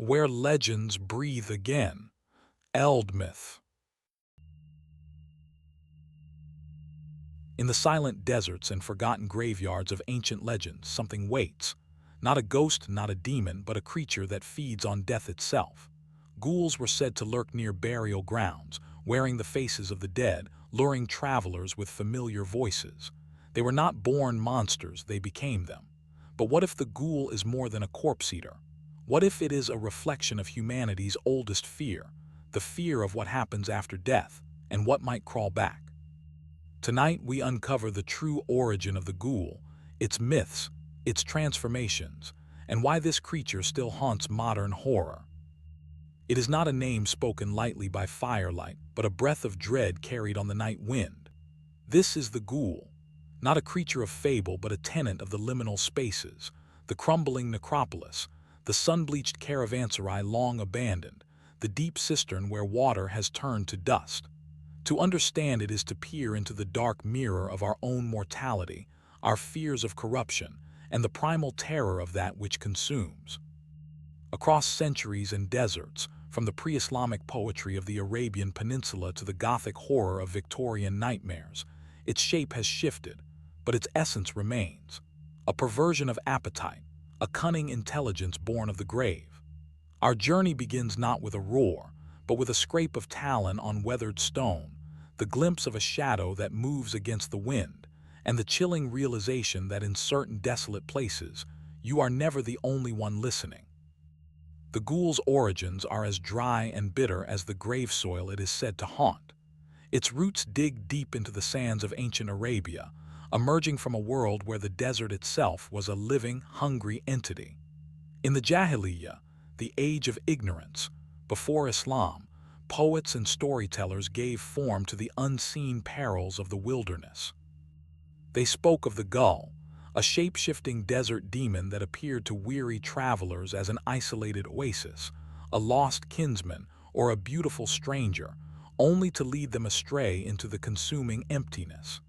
Where legends breathe again. Eldmyth. In the silent deserts and forgotten graveyards of ancient legends, something waits. Not a ghost, not a demon, but a creature that feeds on death itself. Ghouls were said to lurk near burial grounds, wearing the faces of the dead, luring travelers with familiar voices. They were not born monsters, they became them. But what if the ghoul is more than a corpse eater? What if it is a reflection of humanity's oldest fear, the fear of what happens after death, and what might crawl back? Tonight we uncover the true origin of the ghoul, its myths, its transformations, and why this creature still haunts modern horror. It is not a name spoken lightly by firelight, but a breath of dread carried on the night wind. This is the ghoul, not a creature of fable but a tenant of the liminal spaces, the crumbling necropolis, the sun-bleached caravanserai long abandoned, the deep cistern where water has turned to dust. To understand it is to peer into the dark mirror of our own mortality, our fears of corruption, and the primal terror of that which consumes. Across centuries and deserts, from the pre-Islamic poetry of the Arabian Peninsula to the Gothic horror of Victorian nightmares, its shape has shifted, but its essence remains. A perversion of appetite, a cunning intelligence born of the grave. Our journey begins not with a roar, but with a scrape of talon on weathered stone, the glimpse of a shadow that moves against the wind, and the chilling realization that in certain desolate places, you are never the only one listening. The ghoul's origins are as dry and bitter as the grave soil it is said to haunt. Its roots dig deep into the sands of ancient Arabia, emerging from a world where the desert itself was a living, hungry entity. In the Jahiliyyah, the age of ignorance, before Islam, poets and storytellers gave form to the unseen perils of the wilderness. They spoke of the gull, a shape-shifting desert demon that appeared to weary travelers as an isolated oasis, a lost kinsman, or a beautiful stranger, only to lead them astray into the consuming emptiness.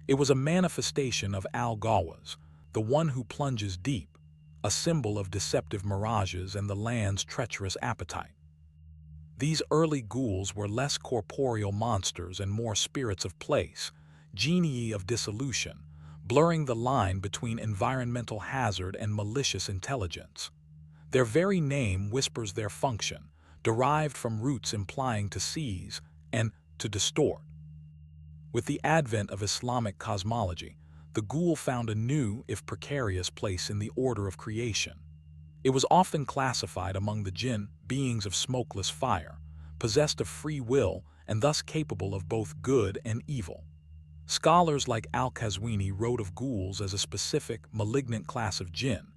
It was a manifestation of Al-Ghawaz, the one who plunges deep, a symbol of deceptive mirages and the land's treacherous appetite. These early ghouls were less corporeal monsters and more spirits of place, genii of dissolution, blurring the line between environmental hazard and malicious intelligence. Their very name whispers their function, derived from roots implying to seize and to distort. With the advent of Islamic cosmology, the ghoul found a new, if precarious, place in the order of creation. It was often classified among the jinn, beings of smokeless fire, possessed of free will and thus capable of both good and evil. Scholars like Al-Qazwini wrote of ghouls as a specific, malignant class of jinn,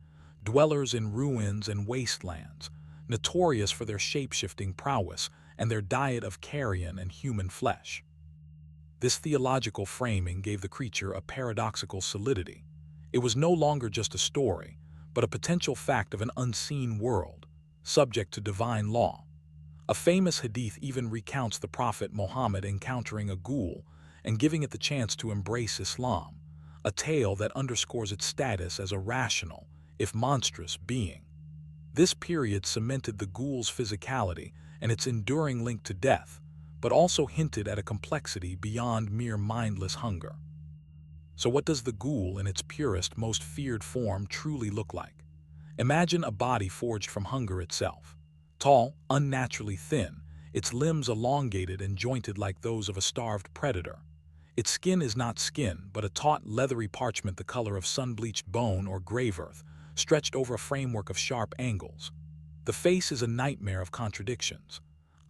dwellers in ruins and wastelands, notorious for their shape-shifting prowess and their diet of carrion and human flesh. This theological framing gave the creature a paradoxical solidity. It was no longer just a story, but a potential fact of an unseen world, subject to divine law. A famous hadith even recounts the Prophet Muhammad encountering a ghoul and giving it the chance to embrace Islam, a tale that underscores its status as a rational, if monstrous, being. This period cemented the ghoul's physicality and its enduring link to death, but also hinted at a complexity beyond mere mindless hunger. So what does the ghoul in its purest, most feared form truly look like? Imagine a body forged from hunger itself. Tall, unnaturally thin, its limbs elongated and jointed like those of a starved predator. Its skin is not skin, but a taut, leathery parchment the color of sun-bleached bone or grave earth, stretched over a framework of sharp angles. The face is a nightmare of contradictions.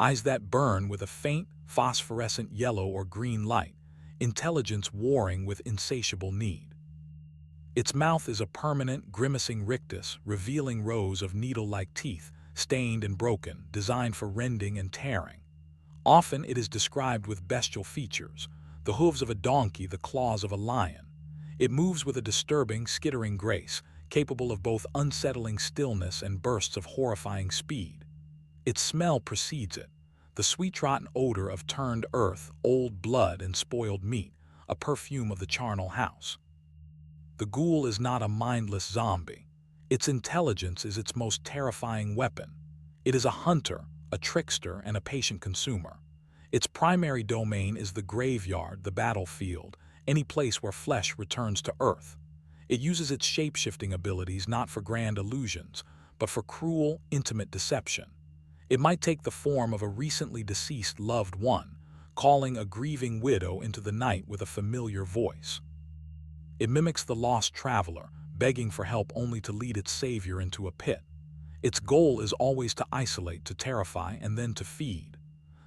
Eyes that burn with a faint, phosphorescent yellow or green light, intelligence warring with insatiable need. Its mouth is a permanent, grimacing rictus, revealing rows of needle-like teeth, stained and broken, designed for rending and tearing. Often it is described with bestial features, the hooves of a donkey, the claws of a lion. It moves with a disturbing, skittering grace, capable of both unsettling stillness and bursts of horrifying speed. Its smell precedes it, the sweet-rotten odor of turned earth, old blood, and spoiled meat, a perfume of the charnel house. The ghoul is not a mindless zombie. Its intelligence is its most terrifying weapon. It is a hunter, a trickster, and a patient consumer. Its primary domain is the graveyard, the battlefield, any place where flesh returns to earth. It uses its shape-shifting abilities not for grand illusions, but for cruel, intimate deception. It might take the form of a recently deceased loved one, calling a grieving widow into the night with a familiar voice. It mimics the lost traveler, begging for help only to lead its savior into a pit. Its goal is always to isolate, to terrify, and then to feed.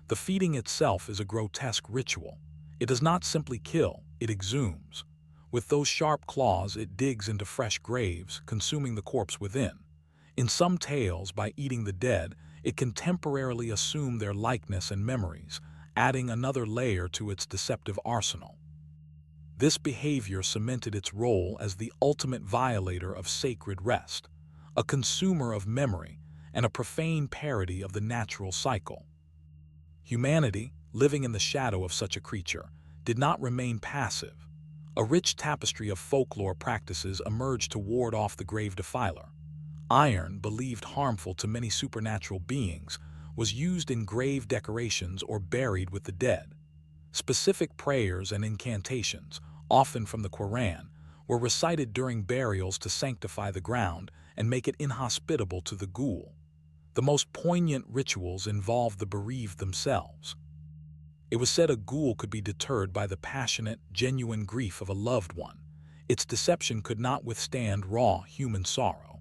The feeding itself is a grotesque ritual. It does not simply kill, it exhumes. With those sharp claws, it digs into fresh graves, consuming the corpse within. In some tales, by eating the dead, it can temporarily assume their likeness and memories, adding another layer to its deceptive arsenal. This behavior cemented its role as the ultimate violator of sacred rest, a consumer of memory, and a profane parody of the natural cycle. Humanity, living in the shadow of such a creature, did not remain passive. A rich tapestry of folklore practices emerged to ward off the grave defiler. Iron, believed harmful to many supernatural beings, was used in grave decorations or buried with the dead. Specific prayers and incantations, often from the Quran, were recited during burials to sanctify the ground and make it inhospitable to the ghoul. The most poignant rituals involved the bereaved themselves. It was said a ghoul could be deterred by the passionate, genuine grief of a loved one. Its deception could not withstand raw human sorrow.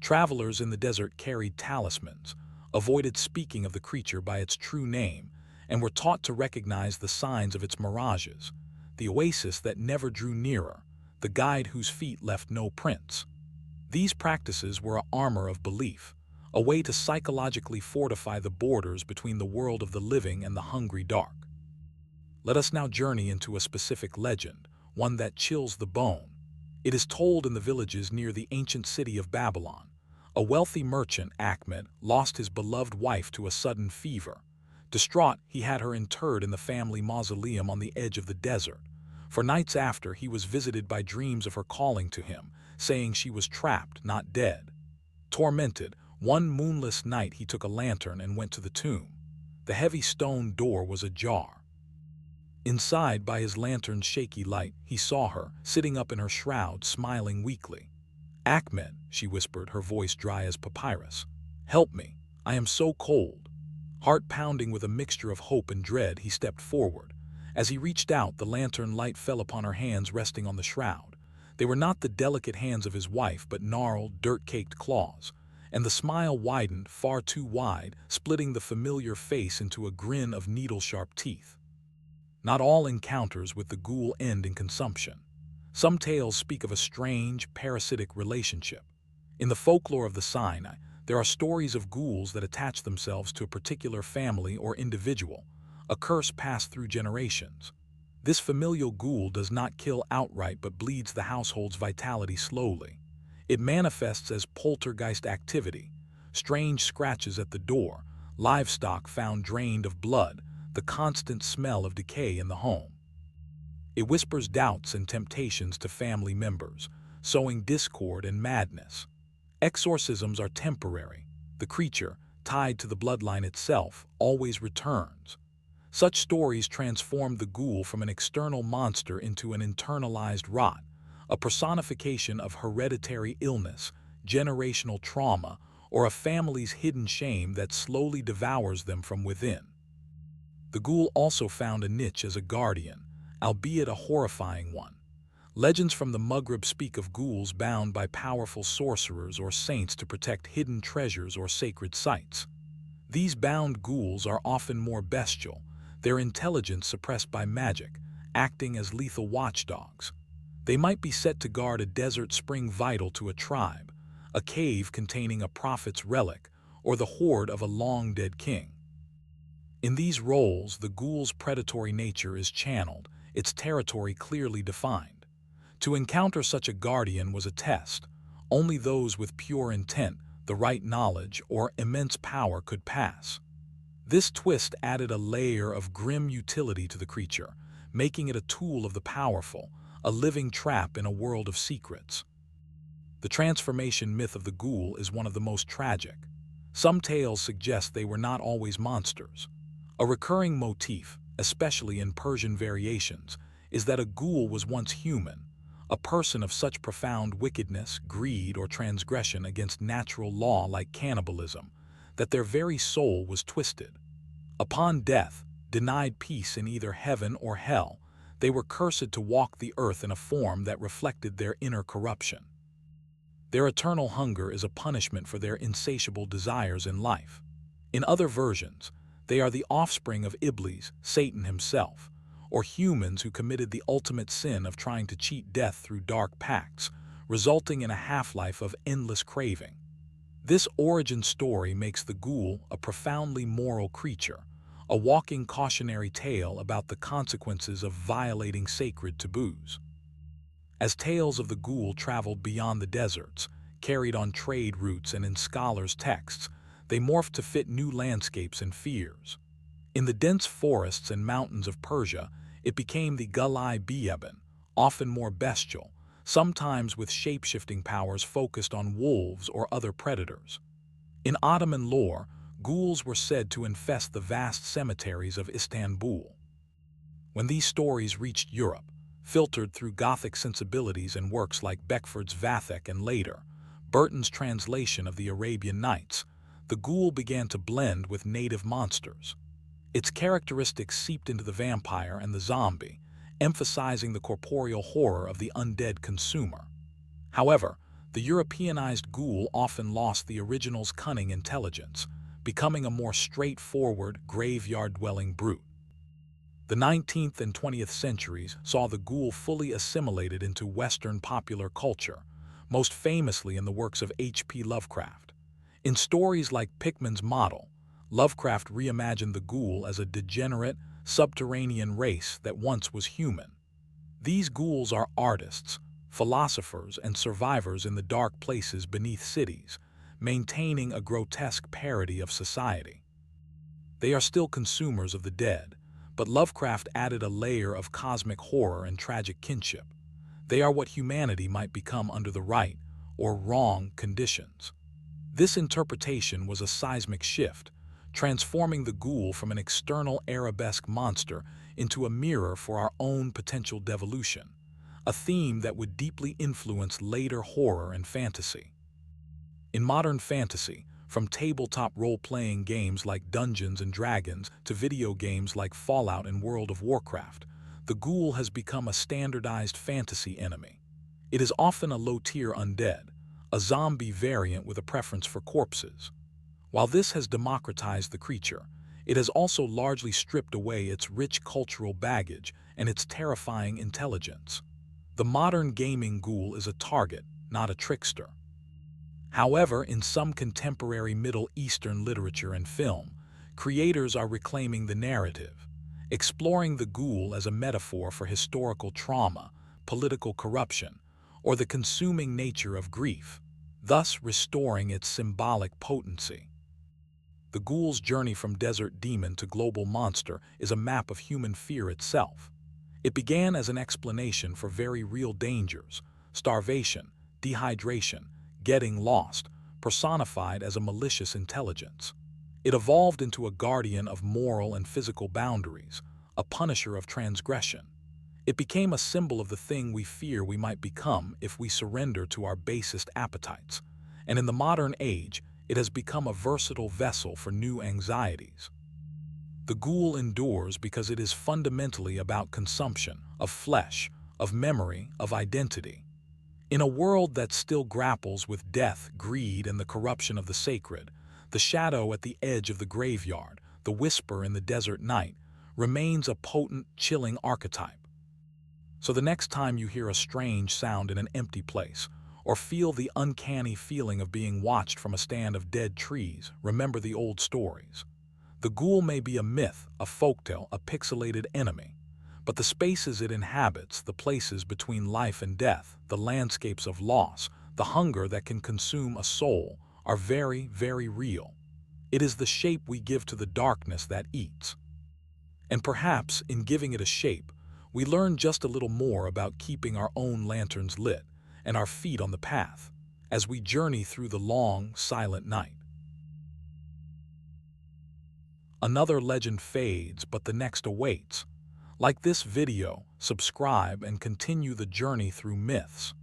Travelers in the desert carried talismans, avoided speaking of the creature by its true name, and were taught to recognize the signs of its mirages, the oasis that never drew nearer, the guide whose feet left no prints. These practices were an armor of belief, a way to psychologically fortify the borders between the world of the living and the hungry dark. Let us now journey into a specific legend, one that chills the bone. It is told in the villages near the ancient city of Babylon. A wealthy merchant, Ahmed, lost his beloved wife to a sudden fever. Distraught, he had her interred in the family mausoleum on the edge of the desert. For nights after, he was visited by dreams of her calling to him, saying she was trapped, not dead. Tormented, one moonless night he took a lantern and went to the tomb. The heavy stone door was ajar. Inside, by his lantern's shaky light, he saw her, sitting up in her shroud, smiling weakly. "Ahmed," she whispered, her voice dry as papyrus. "Help me. I am so cold." Heart pounding with a mixture of hope and dread, he stepped forward. As he reached out, the lantern light fell upon her hands resting on the shroud. They were not the delicate hands of his wife, but gnarled, dirt-caked claws. And the smile widened, far too wide, splitting the familiar face into a grin of needle-sharp teeth. Not all encounters with the ghoul end in consumption. Some tales speak of a strange, parasitic relationship. In the folklore of the Sinai, there are stories of ghouls that attach themselves to a particular family or individual, a curse passed through generations. This familial ghoul does not kill outright but bleeds the household's vitality slowly. It manifests as poltergeist activity, strange scratches at the door, livestock found drained of blood, the constant smell of decay in the home. It whispers doubts and temptations to family members, sowing discord and madness. Exorcisms are temporary. The creature, tied to the bloodline itself, always returns. Such stories transform the ghoul from an external monster into an internalized rot, a personification of hereditary illness, generational trauma, or a family's hidden shame that slowly devours them from within. The ghoul also found a niche as a guardian, albeit a horrifying one. Legends from the Maghreb speak of ghouls bound by powerful sorcerers or saints to protect hidden treasures or sacred sites. These bound ghouls are often more bestial, their intelligence suppressed by magic, acting as lethal watchdogs. They might be set to guard a desert spring vital to a tribe, a cave containing a prophet's relic, or the hoard of a long-dead king. In these roles, the ghoul's predatory nature is channeled, its territory clearly defined. To encounter such a guardian was a test. Only those with pure intent, the right knowledge, or immense power could pass. This twist added a layer of grim utility to the creature, making it a tool of the powerful, a living trap in a world of secrets. The transformation myth of the ghoul is one of the most tragic. Some tales suggest they were not always monsters. A recurring motif, especially in Persian variations, is that a ghoul was once human, a person of such profound wickedness, greed, or transgression against natural law like cannibalism, that their very soul was twisted. Upon death, denied peace in either heaven or hell, they were cursed to walk the earth in a form that reflected their inner corruption. Their eternal hunger is a punishment for their insatiable desires in life. In other versions, they are the offspring of Iblis, Satan himself, or humans who committed the ultimate sin of trying to cheat death through dark pacts, resulting in a half-life of endless craving. This origin story makes the ghoul a profoundly moral creature, a walking cautionary tale about the consequences of violating sacred taboos. As tales of the ghoul traveled beyond the deserts, carried on trade routes and in scholars' texts, they morphed to fit new landscapes and fears. In the dense forests and mountains of Persia, it became the Ghouls, often more bestial, sometimes with shape-shifting powers focused on wolves or other predators. In Ottoman lore, ghouls were said to infest the vast cemeteries of Istanbul. When these stories reached Europe, filtered through Gothic sensibilities in works like Beckford's Vathek and later, Burton's translation of the Arabian Nights, the ghoul began to blend with native monsters. Its characteristics seeped into the vampire and the zombie, emphasizing the corporeal horror of the undead consumer. However, the Europeanized ghoul often lost the original's cunning intelligence, becoming a more straightforward, graveyard-dwelling brute. The 19th and 20th centuries saw the ghoul fully assimilated into Western popular culture, most famously in the works of H.P. Lovecraft. In stories like Pickman's Model, Lovecraft reimagined the ghoul as a degenerate, subterranean race that once was human. These ghouls are artists, philosophers, and survivors in the dark places beneath cities, maintaining a grotesque parody of society. They are still consumers of the dead, but Lovecraft added a layer of cosmic horror and tragic kinship. They are what humanity might become under the right, or wrong, conditions. This interpretation was a seismic shift, transforming the ghoul from an external arabesque monster into a mirror for our own potential devolution, a theme that would deeply influence later horror and fantasy. In modern fantasy, from tabletop role-playing games like Dungeons and Dragons to video games like Fallout and World of Warcraft, the ghoul has become a standardized fantasy enemy. It is often a low-tier undead, a zombie variant with a preference for corpses. While this has democratized the creature, it has also largely stripped away its rich cultural baggage and its terrifying intelligence. The modern gaming ghoul is a target, not a trickster. However, in some contemporary Middle Eastern literature and film, creators are reclaiming the narrative, exploring the ghoul as a metaphor for historical trauma, political corruption, or the consuming nature of grief, thus restoring its symbolic potency. The ghoul's journey from desert demon to global monster is a map of human fear itself. It began as an explanation for very real dangers: starvation, dehydration, getting lost, personified as a malicious intelligence. It evolved into a guardian of moral and physical boundaries, a punisher of transgression. It became a symbol of the thing we fear we might become if we surrender to our basest appetites. And in the modern age, it has become a versatile vessel for new anxieties. The ghoul endures because it is fundamentally about consumption, of flesh, of memory, of identity. In a world that still grapples with death, greed, and the corruption of the sacred, the shadow at the edge of the graveyard, the whisper in the desert night, remains a potent, chilling archetype. So the next time you hear a strange sound in an empty place, or feel the uncanny feeling of being watched from a stand of dead trees, remember the old stories. The ghoul may be a myth, a folktale, a pixelated enemy, but the spaces it inhabits, the places between life and death, the landscapes of loss, the hunger that can consume a soul, are very, very real. It is the shape we give to the darkness that eats. And perhaps, in giving it a shape, we learn just a little more about keeping our own lanterns lit and our feet on the path as we journey through the long, silent night. Another legend fades, but the next awaits. Like this video, subscribe and continue the journey through myths.